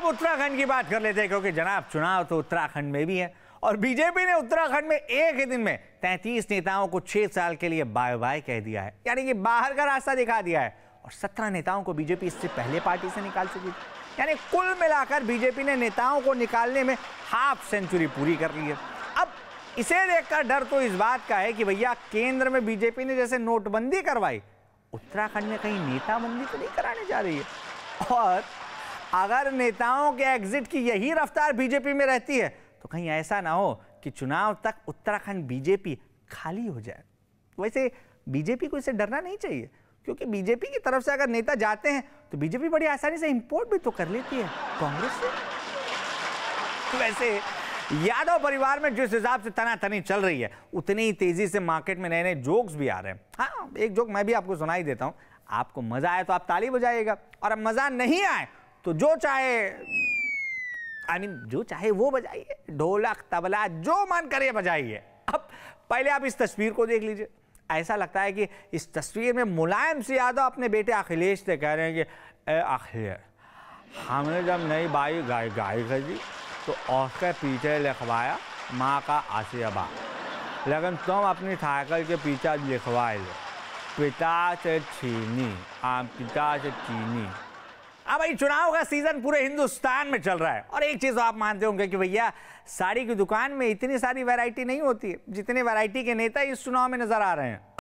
उत्तराखंड की बात कर लेते हैं, क्योंकि जनाब चुनाव तो उत्तराखंड में भी है और बीजेपी ने उत्तराखंड में एक ही दिन में 33 नेताओं को 6 साल के लिए बाय बाय कह दिया है, यानी कि बाहर का रास्ता दिखा दिया है। और 17 नेताओं को बीजेपी इससे पहले पार्टी से निकाल चुकी थी, यानी कुल मिलाकर बीजेपी ने नेताओं को निकालने में हाफ सेंचुरी पूरी कर ली है। अब इसे देखकर डर तो इस बात का है कि भैया केंद्र में बीजेपी ने जैसे नोटबंदी करवाई, उत्तराखंड में कहीं नेताबंदी तो नहीं कराने जा रही है। और अगर नेताओं के एग्जिट की यही रफ्तार बीजेपी में रहती है तो कहीं ऐसा ना हो कि चुनाव तक उत्तराखंड बीजेपी खाली हो जाए। वैसे बीजेपी को इससे डरना नहीं चाहिए, क्योंकि बीजेपी की तरफ से अगर नेता जाते हैं तो बीजेपी बड़ी आसानी से इंपोर्ट भी तो कर लेती है कांग्रेस से। वैसे यादव परिवार में जिस हिसाब से तनातनी चल रही है, उतनी ही तेजी से मार्केट में नए नए जोक्स भी आ रहे हैं। हाँ, एक जोक मैं भी आपको सुनाई देता हूं, आपको मजा आए तो आप ताली बजाइएगा, और अब मजा नहीं आए तो जो चाहे जो चाहे वो बजाइए, ढोलक तबला जो मन करे बजाइए। अब पहले आप इस तस्वीर को देख लीजिए, ऐसा लगता है कि इस तस्वीर में मुलायम सिंह यादव अपने बेटे अखिलेश से कह रहे हैं कि अखिलेश, हमने जब नई बाई गाय खरीदी तो उसके पीछे लिखवाया माँ का आशीर्वाद, लेकिन तुम अपनी साइकिल के पीछे लिखवाए लो पिता से छीनी, पिता से चीनी। अब भाई चुनाव का सीजन पूरे हिंदुस्तान में चल रहा है, और एक चीज आप मानते होंगे कि भैया साड़ी की दुकान में इतनी सारी वैरायटी नहीं होती है जितने वैरायटी के नेता इस चुनाव में नजर आ रहे हैं।